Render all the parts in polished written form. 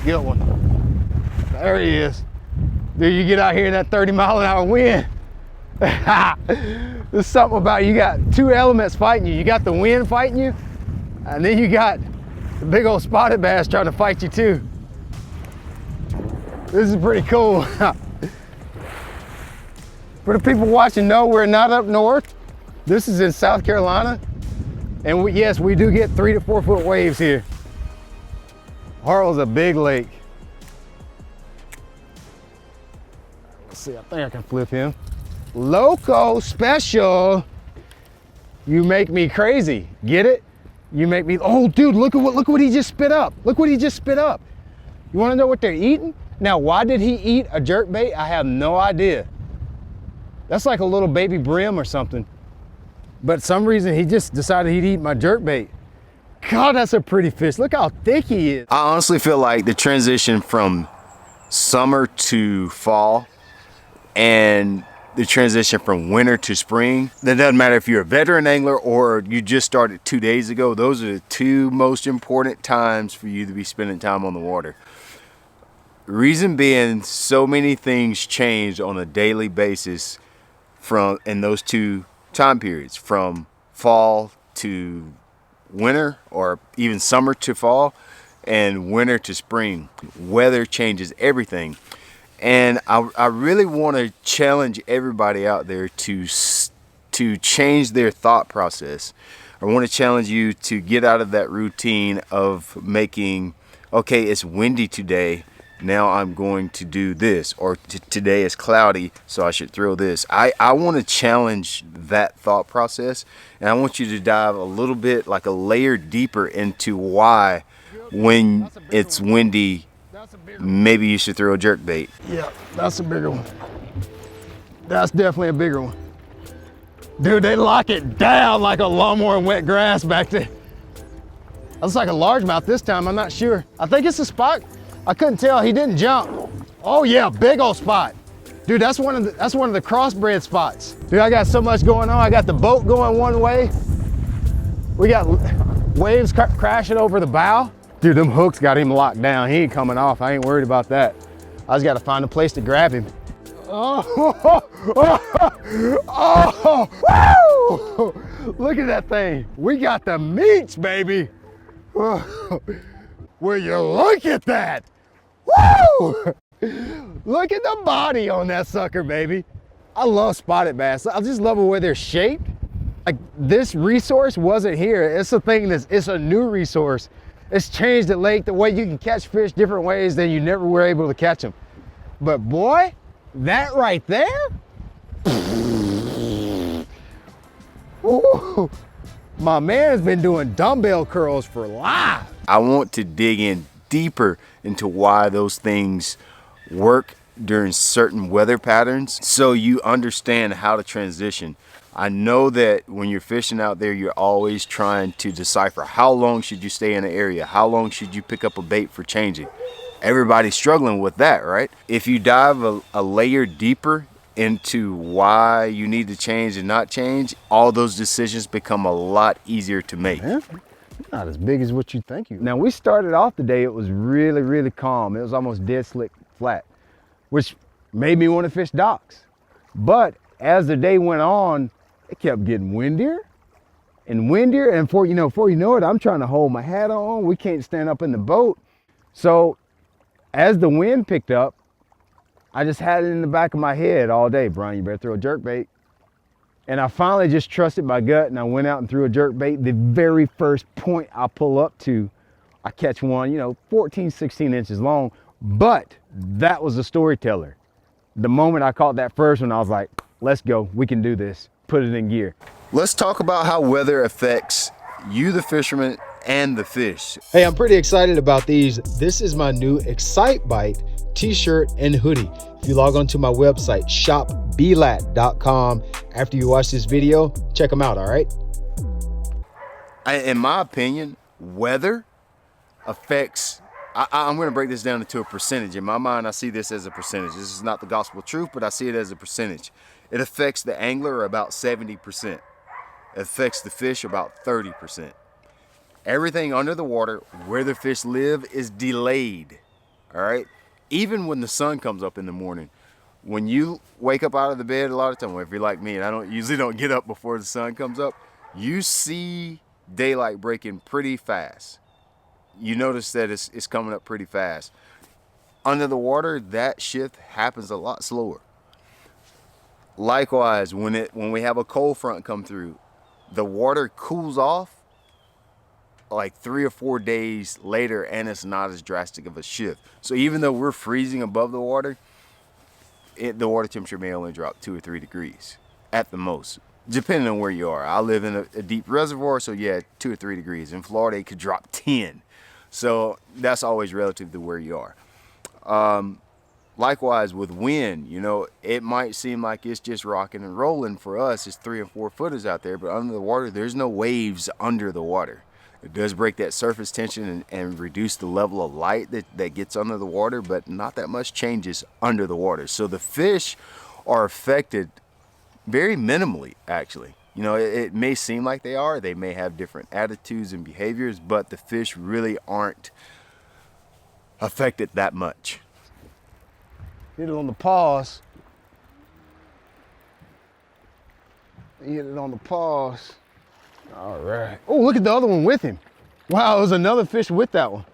Good one. There he is. Dude, you get out here in that 30-mile-an-hour wind. There's something about you got two elements fighting you. You got the wind fighting you, and then you got the big old spotted bass trying to fight you too. This is pretty cool. For the people watching, no, we're not up north. This is in South Carolina. And yes, we do get 3 to 4 foot waves here. Hartwell's a big lake. Let's see, I think I can flip him. Loco special. You make me crazy. Get it? You make me, oh dude, look at what he just spit up. Look what he just spit up. You wanna know what they're eating? Now, why did he eat a jerkbait? I have no idea. That's like a little baby brim or something. But some reason he just decided he'd eat my jerkbait. God, that's a pretty fish. Look how thick he is. I honestly feel like the transition from summer to fall and the transition from winter to spring, that doesn't matter if you're a veteran angler or you just started 2 days ago, those are the two most important times for you to be spending time on the water. Reason being, so many things change on a daily basis in those two time periods, from fall to winter, or even summer to fall, and winter to spring. Weather changes everything. And I really want to challenge everybody out there to change their thought process. I want to challenge you to get out of that routine of making, okay, it's windy today, now I'm going to do this, or today is cloudy, so I should throw this. I want to challenge that thought process, and I want you to dive a little bit, like a layer deeper, into why when it's windy, maybe you should throw a jerkbait. Yeah, that's a bigger one. That's definitely a bigger one. Dude, they lock it down like a lawnmower in wet grass back there. That's like a largemouth this time, I'm not sure. I think it's a spot. I couldn't tell, he didn't jump. Oh yeah, big old spot. Dude, that's one of the crossbred spots. Dude, I got so much going on. I got the boat going one way. We got waves crashing over the bow. Dude, them hooks got him locked down. He ain't coming off, I ain't worried about that. I just gotta find a place to grab him. Oh, look at that thing. We got the meats, baby. Will you look at that? Woo! Look at the body on that sucker, baby. I love spotted bass. I just love the way they're shaped. Like, this resource wasn't here. It's a thing it's a new resource. It's changed the lake, the way you can catch fish different ways than you never were able to catch them. But boy, that right there, ooh, my man's been doing dumbbell curls for life. I want to dig in deeper into why those things work during certain weather patterns, so you understand how to transition. I know that when you're fishing out there, you're always trying to decipher how long should you stay in an area, how long should you pick up a bait for changing. Everybody's struggling with that, right? If you dive a layer deeper into why you need to change and not change, all those decisions become a lot easier to make. Yeah. Not as big as what you think you. Now, we started off the day, it was really, really calm. It was almost dead slick flat, which made me want to fish docks. But as the day went on, it kept getting windier and windier. And before you know it, I'm trying to hold my hat on. We can't stand up in the boat. So as the wind picked up, I just had it in the back of my head all day, Brian, you better throw a jerkbait. And I finally just trusted my gut, and I went out and threw a jerkbait. The very first point I pull up to, I catch one, 14, 16 inches long. But that was a storyteller. The moment I caught that first one, I was like, let's go, we can do this. Put it in gear. Let's talk about how weather affects you, the fisherman, and the fish. Hey, I'm pretty excited about these. This is my new ExciteBite T-shirt and hoodie. If you log on to my website, shopblat.com, after you watch this video, check them out, all right? In my opinion, weather affects, I'm going to break this down into a percentage. In my mind, I see this as a percentage. This is not the gospel truth, but I see it as a percentage. It affects the angler about 70%. It affects the fish about 30%. Everything under the water, where the fish live, is delayed. all right? Even when the sun comes up in the morning, when you wake up out of the bed, a lot of time, if you're like me, and I usually don't get up before the sun comes up, you see daylight breaking pretty fast. You notice that it's coming up pretty fast. Under the water, that shift happens a lot slower. Likewise, when we have a cold front come through, the water cools off like 3 or 4 days later, and it's not as drastic of a shift. So even though we're freezing above the water, the water temperature may only drop 2 or 3 degrees at the most, depending on where you are. I live in a deep reservoir, so yeah, 2 or 3 degrees. In Florida, it could drop 10. So that's always relative to where you are. Likewise with wind, you know, it might seem like it's just rocking and rolling. For us, it's 3 and 4 footers out there, but under the water, there's no waves under the water. It does break that surface tension and reduce the level of light that gets under the water, but not that much changes under the water. So the fish are affected very minimally, actually. You know, it may seem like they may have different attitudes and behaviors, but the fish really aren't affected that much. Hit it on the paws. Hit it on the paws. All right. Oh, look at the other one with him. Wow, there's another fish with that one.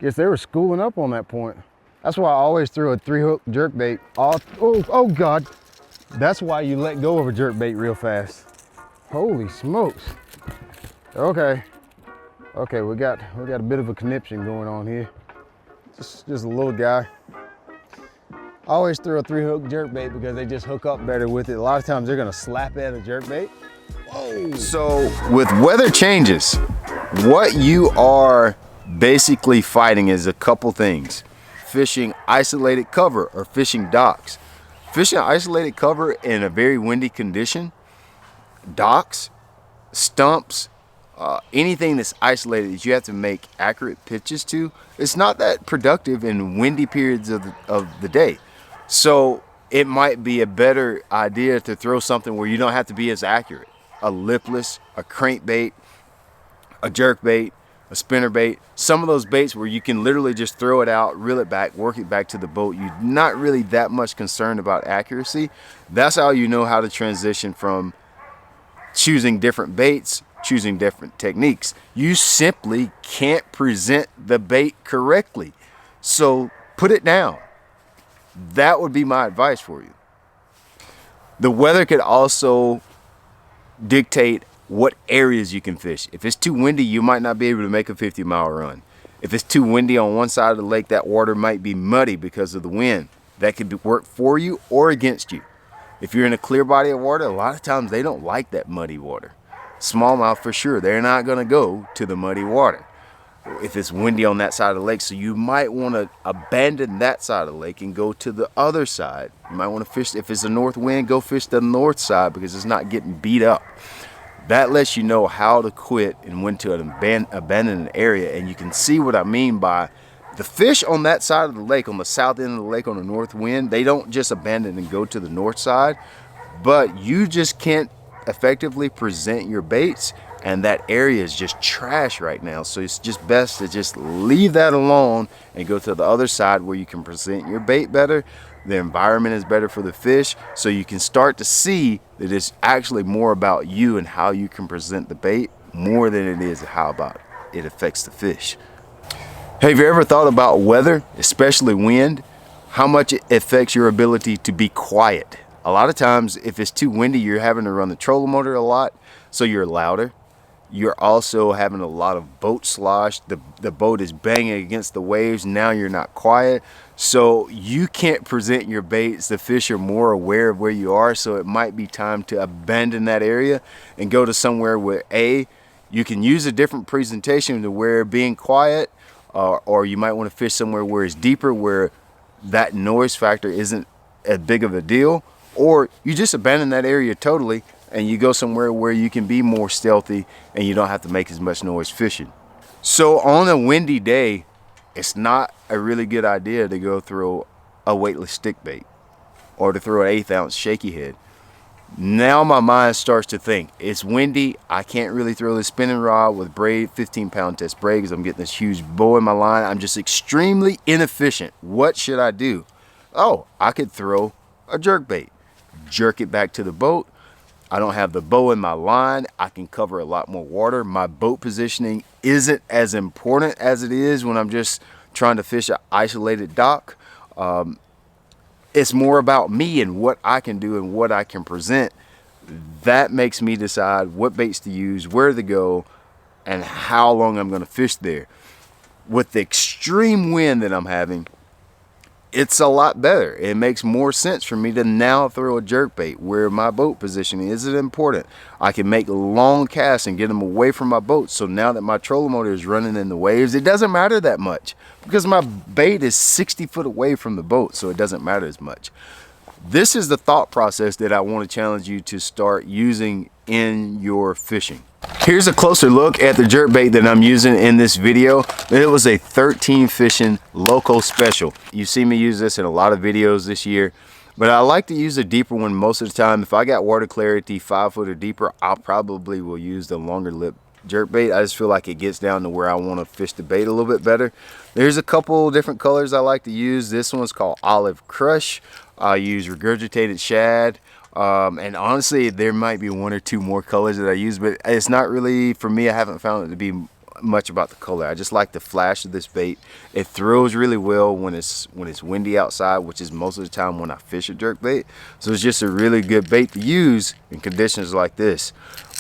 Guess they were schooling up on that point. That's why I always threw a 3-hook jerkbait. Oh God. That's why you let go of a jerkbait real fast. Holy smokes. Okay. Okay, we got a bit of a conniption going on here. Just a little guy. I always throw a 3-hook jerkbait because they just hook up better with it. A lot of times they're gonna slap at a jerkbait. Whoa. So with weather changes, what you are basically fighting is a couple things. Fishing isolated cover or fishing docks. Fishing isolated cover in a very windy condition, docks, stumps, anything that's isolated that you have to make accurate pitches to, it's not that productive in windy periods of the day. So it might be a better idea to throw something where you don't have to be as accurate. A lipless, a crankbait, a jerkbait, a spinnerbait, some of those baits where you can literally just throw it out, reel it back, work it back to the boat. You're not really that much concerned about accuracy. That's how you know how to transition from choosing different baits, choosing different techniques. You simply can't present the bait correctly. So put it down. That would be my advice for you. The weather could also dictate what areas you can fish. If it's too windy, you might not be able to make a 50-mile run. If it's too windy on one side of the lake, that water might be muddy because of the wind. That could work for you or against you. If you're in a clear body of water, a lot of times they don't like that muddy water. Smallmouth for sure, they're not gonna go to the muddy water if it's windy on that side of the lake. So you might want to abandon that side of the lake and go to the other side. You might want to fish, if it's a north wind, go fish the north side because it's not getting beat up. That lets you know how to quit and when to abandon an area. And you can see what I mean by the fish on that side of the lake, on the south end of the lake, on the north wind, they don't just abandon and go to the north side, but you just can't effectively present your baits, and that area is just trash right now. So it's just best to just leave that alone and go to the other side where you can present your bait better. The environment is better for the fish, so you can start to see that it's actually more about you and how you can present the bait more than it is how about it affects the fish. Have you ever thought about weather, especially wind, how much it affects your ability to be quiet? A lot of times if it's too windy, you're having to run the trolling motor a lot, so you're louder. You're also having a lot of boat slosh. The boat is banging against the waves. Now you're not quiet. So you can't present your baits. The fish are more aware of where you are. So it might be time to abandon that area and go to somewhere where you can use a different presentation to where being quiet, or you might want to fish somewhere where it's deeper, where that noise factor isn't as big of a deal, or you just abandon that area totally and you go somewhere where you can be more stealthy and you don't have to make as much noise fishing. So on a windy day, it's not a really good idea to go throw a weightless stick bait or to throw an 1/8 ounce shaky head. Now my mind starts to think, it's windy, I can't really throw this spinning rod with braid, 15-pound test braid, because I'm getting this huge bow in my line. I'm just extremely inefficient. What should I do? Oh, I could throw a jerk bait, jerk it back to the boat. I don't have the bow in my line. I can cover a lot more water. My boat positioning isn't as important as it is when I'm just trying to fish an isolated dock. It's more about me and what I can do and what I can present. That makes me decide what baits to use, where to go, and how long I'm going to fish there. With the extreme wind that I'm having, it's a lot better. It makes more sense for me to now throw a jerkbait where my boat positioning isn't important. I can make long casts and get them away from my boat. So now that my trolling motor is running in the waves, it doesn't matter that much because my bait is 60 foot away from the boat, so it doesn't matter as much. This is the thought process that I want to challenge you to start using in your fishing. Here's a closer look at the jerkbait that I'm using in this video. It was a 13 fishing local special. You see me use this in a lot of videos this year, but I like to use a deeper one most of the time. If I got water clarity 5 foot or deeper, I probably will use the longer lip jerkbait. I just feel like it gets down to where I want to fish the bait a little bit better. There's a couple different colors I like to use. This one's called Olive Crush. I use regurgitated shad. And honestly, there might be 1 or 2 more colors that I use, but it's not really, for me, I haven't found it to be much about the color. I just like the flash of this bait. It throws really well when it's windy outside, which is most of the time when I fish a jerkbait. So it's just a really good bait to use in conditions like this.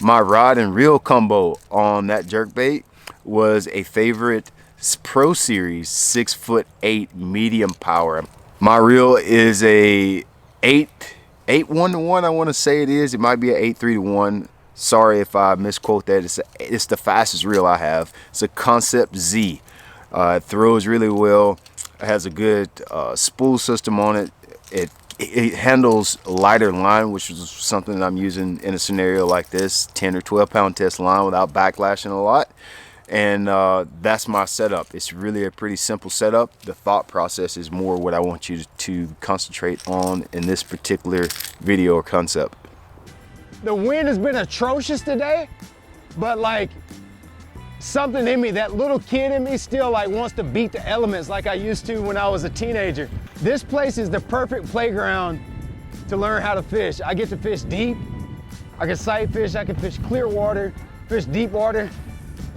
My rod and reel combo on that jerkbait was a favorite Pro Series 6'8" medium power. My reel is a 8-1-1, I want to say it is. It might be an 8-3-1. Sorry if I misquote that. It's the fastest reel I have. It's a Concept Z. It throws really well. It has a good spool system on it. It handles lighter line, which is something that I'm using in a scenario like this. 10 or 12 pound test line without backlashing a lot. And that's my setup. It's really a pretty simple setup. The thought process is more what I want you to concentrate on in this particular video or concept. The wind has been atrocious today, but like something in me, that little kid in me still like wants to beat the elements like I used to when I was a teenager. This place is the perfect playground to learn how to fish. I get to fish deep. I can sight fish, I can fish clear water, fish deep water.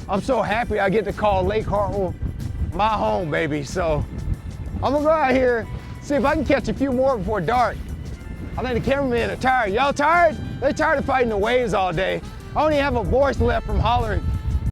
I'm so happy I get to call Lake Hartwell my home, baby. So I'm gonna go out here, see if I can catch a few more before dark. I think the cameramen are tired. Y'all tired? They're tired of fighting the waves all day. I don't even have a voice left from hollering.